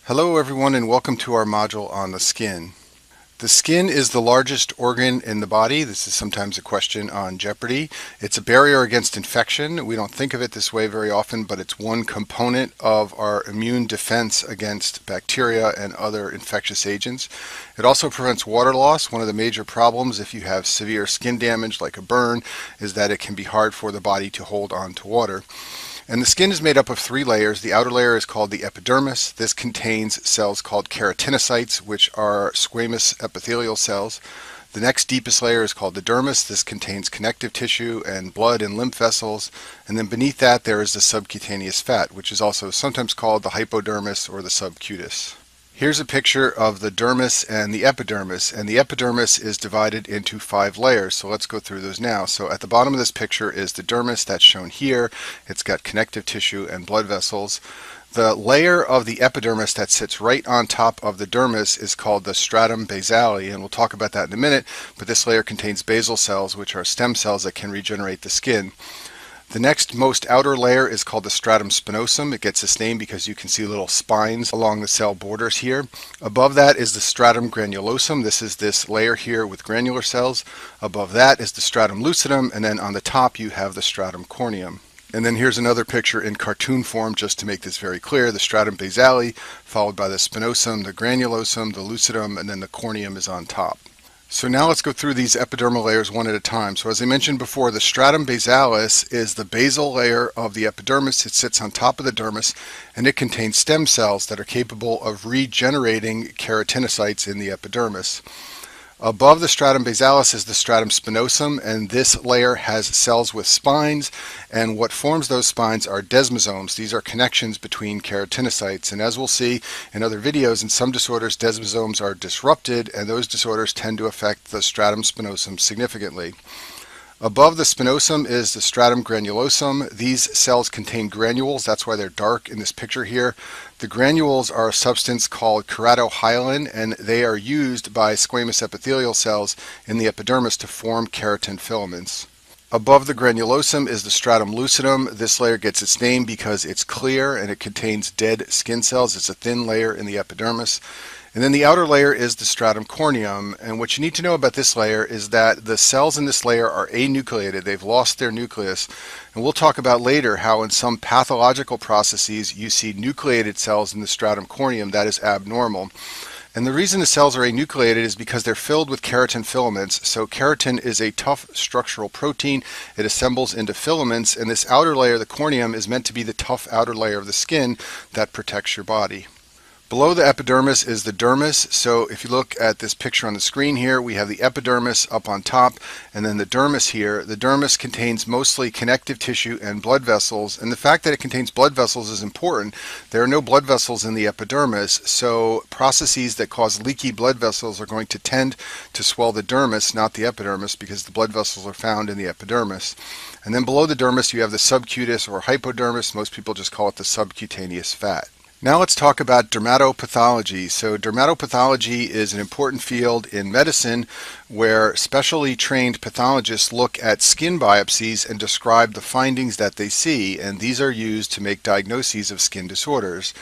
Hello everyone and welcome to our module on the skin. The skin is the largest organ in the body. This is sometimes a question on Jeopardy! It's a barrier against infection. We don't think of it this way very often, but it's one component of our immune defense against bacteria and other infectious agents. It also prevents water loss. One of the major problems if you have severe skin damage like a burn is that it can be hard for the body to hold on to water. And the skin is made up of three layers. The outer layer is called the epidermis. This contains cells called keratinocytes, which are squamous epithelial cells. The next deepest layer is called the dermis. This contains connective tissue and blood and lymph vessels. And then beneath that there is the subcutaneous fat, which is also sometimes called the hypodermis or the subcutis. Here's a picture of the dermis and the epidermis is divided into 5 layers. So let's go through those now. So at the bottom of this picture is the dermis that's shown here. It's got connective tissue and blood vessels. The layer of the epidermis that sits right on top of the dermis is called the stratum basale, and we'll talk about that in a minute, but this layer contains basal cells, which are stem cells that can regenerate the skin. The next most outer layer is called the stratum spinosum. It gets its name because you can see little spines along the cell borders here. Above that is the stratum granulosum. This is this layer here with granular cells. Above that is the stratum lucidum, and then on the top you have the stratum corneum. And then here's another picture in cartoon form just to make this very clear. The stratum basale, followed by the spinosum, the granulosum, the lucidum, and then the corneum is on top. So now let's go through these epidermal layers one at a time. So as I mentioned before, the stratum basalis is the basal layer of the epidermis. It sits on top of the dermis, and it contains stem cells that are capable of regenerating keratinocytes in the epidermis. Above the stratum basalis is the stratum spinosum, and this layer has cells with spines, and what forms those spines are desmosomes. These are connections between keratinocytes, and as we'll see in other videos, in some disorders desmosomes are disrupted, and those disorders tend to affect the stratum spinosum significantly. Above the spinosum is the stratum granulosum. These cells contain granules. That's why they're dark in this picture here. The granules are a substance called keratohyalin, and they are used by squamous epithelial cells in the epidermis to form keratin filaments. Above the granulosum is the stratum lucidum. This layer gets its name because it's clear and it contains dead skin cells. It's a thin layer in the epidermis. And then the outer layer is the stratum corneum, and what you need to know about this layer is that the cells in this layer are anucleated. They've lost their nucleus, and we'll talk about later how in some pathological processes you see nucleated cells in the stratum corneum. That is abnormal. And the reason the cells are anucleated is because they're filled with keratin filaments. So keratin is a tough structural protein. It assembles into filaments, and this outer layer, the corneum, is meant to be the tough outer layer of the skin that protects your body. Below the epidermis is the dermis. So if you look at this picture on the screen here, we have the epidermis up on top and then the dermis here. The dermis contains mostly connective tissue and blood vessels, and the fact that it contains blood vessels is important. There are no blood vessels in the epidermis, so processes that cause leaky blood vessels are going to tend to swell the dermis, not the epidermis, because the blood vessels are found in the epidermis. And then below the dermis you have the subcutis or hypodermis. Most people just call it the subcutaneous fat. Now let's talk about dermatopathology. So dermatopathology is an important field in medicine where specially trained pathologists look at skin biopsies and describe the findings that they see, and these are used to make diagnoses of skin disorders.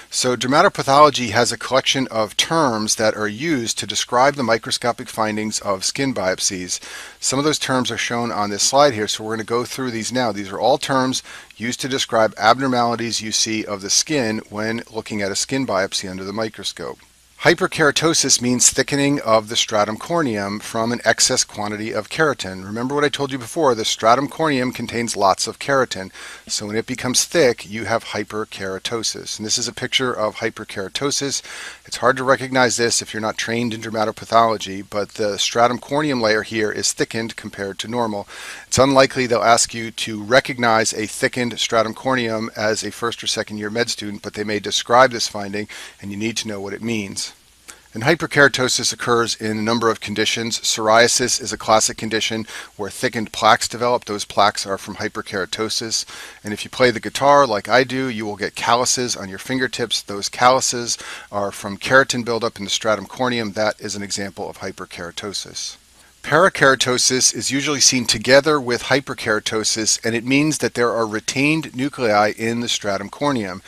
So dermatopathology has a collection of terms that are used to describe the microscopic findings of skin biopsies. Some of those terms are shown on this slide here, so we're going to go through these now. These are all terms used to describe abnormalities you see of the skin when looking at a skin biopsy under the microscope. Hyperkeratosis means thickening of the stratum corneum from an excess quantity of keratin. Remember what I told you before, the stratum corneum contains lots of keratin. So when it becomes thick, you have hyperkeratosis. And this is a picture of hyperkeratosis. It's hard to recognize this if you're not trained in dermatopathology, but the stratum corneum layer here is thickened compared to normal. It's unlikely they'll ask you to recognize a thickened stratum corneum as a first or second year med student, but they may describe this finding and you need to know what it means. And hyperkeratosis occurs in a number of conditions. Psoriasis is a classic condition where thickened plaques develop. Those plaques are from hyperkeratosis. And if you play the guitar like I do, you will get calluses on your fingertips. Those calluses are from keratin buildup in the stratum corneum. That is an example of hyperkeratosis. Parakeratosis is usually seen together with hyperkeratosis, and it means that there are retained nuclei in the stratum corneum.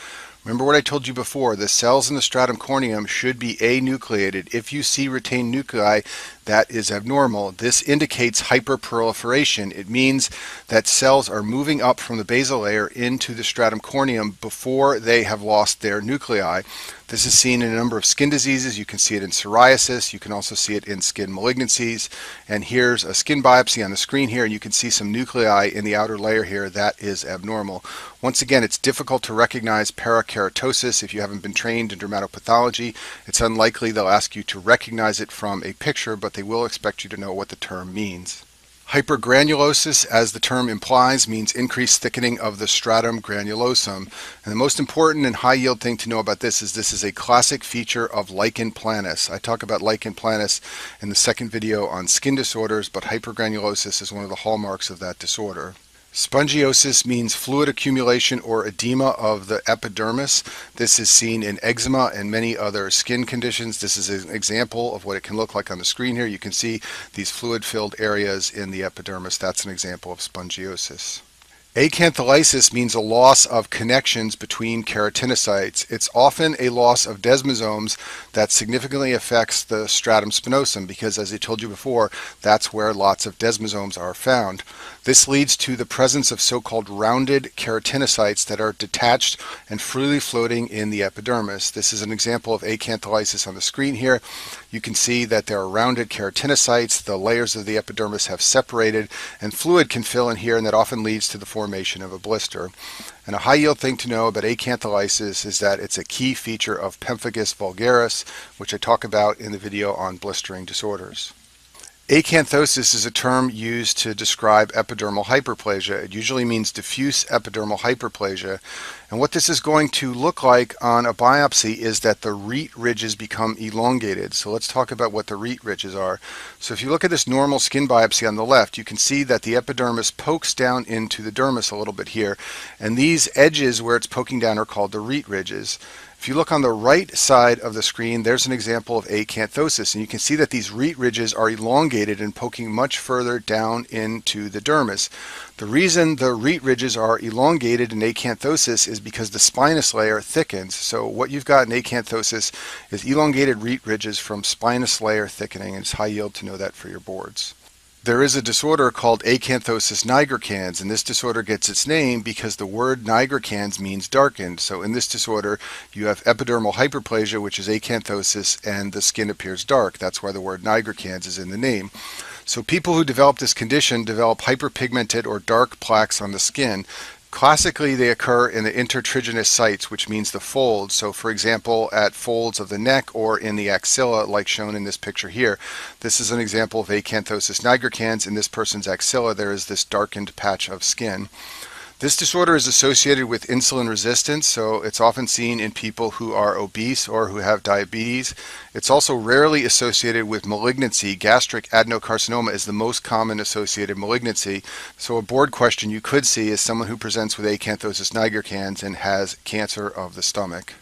Remember what I told you before, the cells in the stratum corneum should be anucleated. If you see retained nuclei, that is abnormal. This indicates hyperproliferation. It means that cells are moving up from the basal layer into the stratum corneum before they have lost their nuclei. This is seen in a number of skin diseases. You can see it in psoriasis. You can also see it in skin malignancies. And here's a skin biopsy on the screen here, and you can see some nuclei in the outer layer here. That is abnormal. Once again, it's difficult to recognize parakeratosis if you haven't been trained in dermatopathology. It's unlikely they'll ask you to recognize it from a picture, but they will expect you to know what the term means. Hypergranulosis, as the term implies, means increased thickening of the stratum granulosum. And the most important and high yield thing to know about this is a classic feature of lichen planus. I talk about lichen planus in the second video on skin disorders, but hypergranulosis is one of the hallmarks of that disorder. Spongiosis means fluid accumulation or edema of the epidermis. This is seen in eczema and many other skin conditions. This is an example of what it can look like on the screen here. You can see these fluid-filled areas in the epidermis. That's an example of spongiosis. Acantholysis means a loss of connections between keratinocytes. It's often a loss of desmosomes that significantly affects the stratum spinosum because, as I told you before, that's where lots of desmosomes are found. This leads to the presence of so-called rounded keratinocytes that are detached and freely floating in the epidermis. This is an example of acantholysis on the screen here. You can see that there are rounded keratinocytes. The layers of the epidermis have separated, and fluid can fill in here, and that often leads to the formation of a blister. And a high yield thing to know about acantholysis is that it's a key feature of pemphigus vulgaris, which I talk about in the video on blistering disorders. Acanthosis is a term used to describe epidermal hyperplasia. It usually means diffuse epidermal hyperplasia. And what this is going to look like on a biopsy is that the rete ridges become elongated. So let's talk about what the rete ridges are. So if you look at this normal skin biopsy on the left, you can see that the epidermis pokes down into the dermis a little bit here. And these edges where it's poking down are called the rete ridges. If you look on the right side of the screen, there's an example of acanthosis, and you can see that these rete ridges are elongated and poking much further down into the dermis. The reason the rete ridges are elongated in acanthosis is because the spinous layer thickens. So what you've got in acanthosis is elongated rete ridges from spinous layer thickening, and it's high yield to know that for your boards. There is a disorder called acanthosis nigricans, and this disorder gets its name because the word nigricans means darkened. So in this disorder, you have epidermal hyperplasia, which is acanthosis, and the skin appears dark. That's why the word nigricans is in the name. So people who develop this condition develop hyperpigmented or dark plaques on the skin. Classically, they occur in the intertriginous sites, which means the folds. So, for example, at folds of the neck or in the axilla, like shown in this picture here. This is an example of acanthosis nigricans. In this person's axilla, there is this darkened patch of skin. This disorder is associated with insulin resistance, so it's often seen in people who are obese or who have diabetes. It's also rarely associated with malignancy. Gastric adenocarcinoma is the most common associated malignancy. So a board question you could see is someone who presents with acanthosis nigricans and has cancer of the stomach.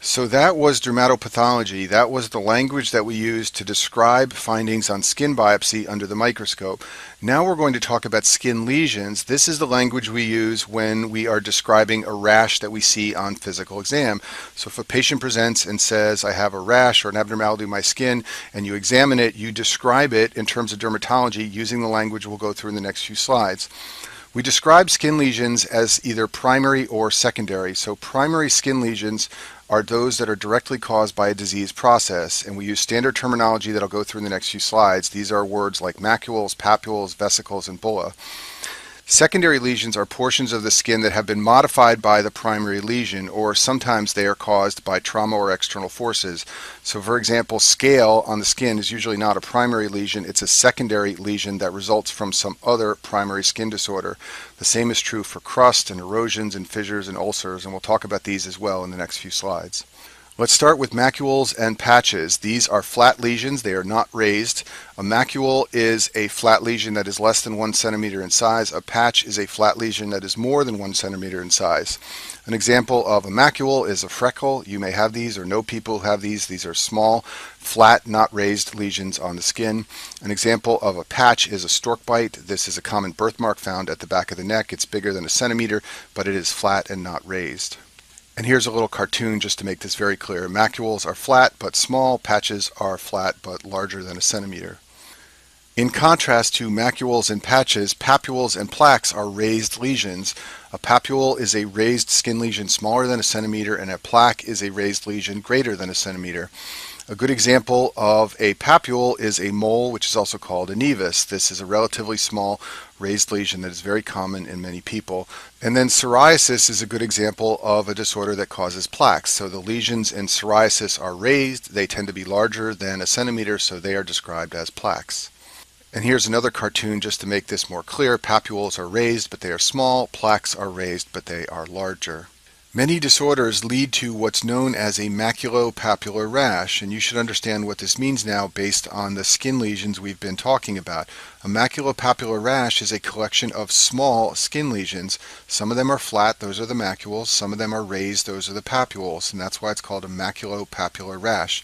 So that was dermatopathology. That was the language that we used to describe findings on skin biopsy under the microscope. Now we're going to talk about skin lesions. This is the language we use when we are describing a rash that we see on physical exam. So if a patient presents and says, I have a rash or an abnormality in my skin, and you examine it, you describe it in terms of dermatology using the language we'll go through in the next few slides. We describe skin lesions as either primary or secondary. So primary skin lesions are those that are directly caused by a disease process, and we use standard terminology that I'll go through in the next few slides. These are words like macules, papules, vesicles, and bulla. Secondary lesions are portions of the skin that have been modified by the primary lesion, or sometimes they are caused by trauma or external forces. So for example, scale on the skin is usually not a primary lesion, it's a secondary lesion that results from some other primary skin disorder. The same is true for crust and erosions and fissures and ulcers, and we'll talk about these as well in the next few slides. Let's start with macules and patches. These are flat lesions. They are not raised. A macule is a flat lesion that is less than 1 centimeter in size. A patch is a flat lesion that is more than 1 centimeter in size. An example of a macule is a freckle. You may have these or know people who have these. These are small, flat, not raised lesions on the skin. An example of a patch is a stork bite. This is a common birthmark found at the back of the neck. It's bigger than 1 centimeter, but it is flat and not raised. And here's a little cartoon just to make this very clear. Macules are flat but small, patches are flat but larger than a centimeter. In contrast to macules and patches, papules and plaques are raised lesions. A papule is a raised skin lesion smaller than a centimeter, and a plaque is a raised lesion greater than a centimeter. A good example of a papule is a mole, which is also called a nevus. This is a relatively small raised lesion that is very common in many people. And then psoriasis is a good example of a disorder that causes plaques. So the lesions in psoriasis are raised. They tend to be larger than a centimeter, so they are described as plaques. And here's another cartoon just to make this more clear. Papules are raised, but they are small. Plaques are raised, but they are larger. Many disorders lead to what's known as a maculopapular rash, and you should understand what this means now based on the skin lesions we've been talking about. A maculopapular rash is a collection of small skin lesions. Some of them are flat, those are the macules. Some of them are raised, those are the papules, and that's why it's called a maculopapular rash.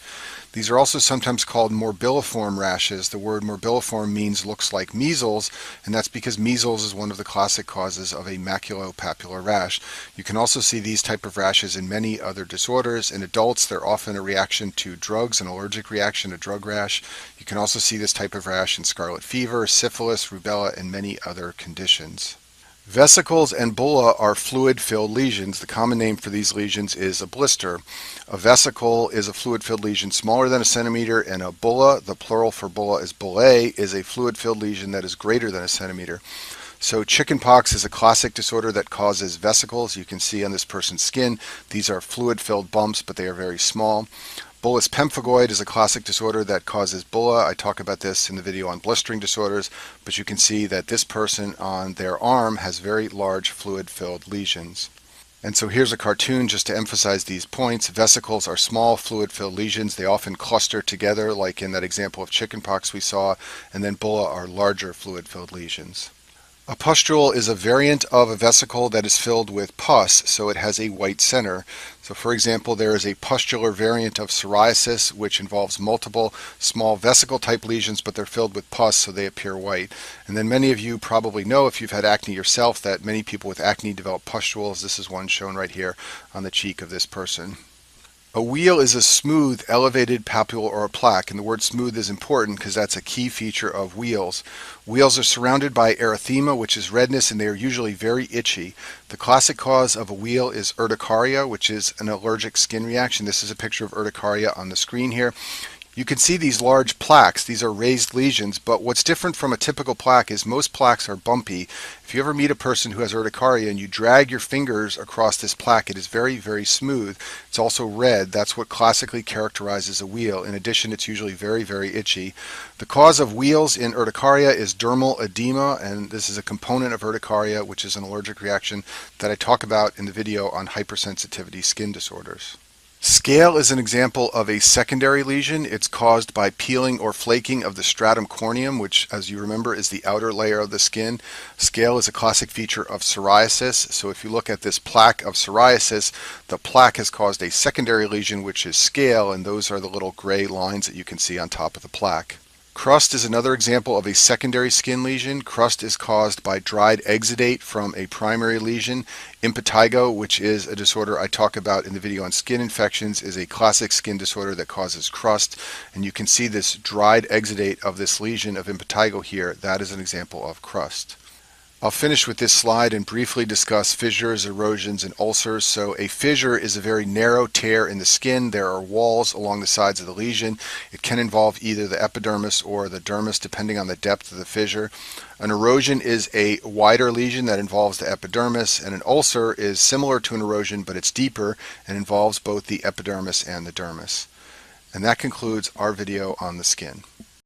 These are also sometimes called morbilliform rashes. The word morbilliform means looks like measles, and that's because measles is one of the classic causes of a maculopapular rash. You can also see these type of rashes in many other disorders. In adults, they're often a reaction to drugs, an allergic reaction, a drug rash. You can also see this type of rash in scarlet fever, syphilis, rubella, and many other conditions. Vesicles and bulla are fluid-filled lesions. The common name for these lesions is a blister. A vesicle is a fluid-filled lesion smaller than a centimeter, and a bulla, the plural for bulla is bullae, is a fluid-filled lesion that is greater than a centimeter. So chickenpox is a classic disorder that causes vesicles. You can see on this person's skin, these are fluid-filled bumps, but they are very small. Bullous pemphigoid is a classic disorder that causes bulla. I talk about this in the video on blistering disorders, but you can see that this person on their arm has very large fluid-filled lesions. And so here's a cartoon just to emphasize these points. Vesicles are small fluid-filled lesions. They often cluster together, like in that example of chickenpox we saw, and then bulla are larger fluid-filled lesions. A pustule is a variant of a vesicle that is filled with pus, so it has a white center. So for example, there is a pustular variant of psoriasis, which involves multiple small vesicle-type lesions, but they're filled with pus, so they appear white. And then many of you probably know, if you've had acne yourself, that many people with acne develop pustules. This is one shown right here on the cheek of this person. A wheal is a smooth, elevated papule or a plaque, and the word smooth is important because that's a key feature of wheals. Wheals are surrounded by erythema, which is redness, and they are usually very itchy. The classic cause of a wheal is urticaria, which is an allergic skin reaction. This is a picture of urticaria on the screen here. You can see these large plaques. These are raised lesions, but what's different from a typical plaque is most plaques are bumpy. If you ever meet a person who has urticaria and you drag your fingers across this plaque, it is very, very smooth. It's also red. That's what classically characterizes a wheal. In addition, it's usually very, very itchy. The cause of wheals in urticaria is dermal edema, and this is a component of urticaria, which is an allergic reaction that I talk about in the video on hypersensitivity skin disorders. Scale is an example of a secondary lesion. It's caused by peeling or flaking of the stratum corneum, which, as you remember, is the outer layer of the skin. Scale is a classic feature of psoriasis. So if you look at this plaque of psoriasis, the plaque has caused a secondary lesion, which is scale, and those are the little gray lines that you can see on top of the plaque. Crust is another example of a secondary skin lesion. Crust is caused by dried exudate from a primary lesion. Impetigo, which is a disorder I talk about in the video on skin infections, is a classic skin disorder that causes crust. And you can see this dried exudate of this lesion of impetigo here. That is an example of crust. I'll finish with this slide and briefly discuss fissures, erosions, and ulcers. So a fissure is a very narrow tear in the skin. There are walls along the sides of the lesion. It can involve either the epidermis or the dermis, depending on the depth of the fissure. An erosion is a wider lesion that involves the epidermis, and an ulcer is similar to an erosion, but it's deeper and involves both the epidermis and the dermis. And that concludes our video on the skin.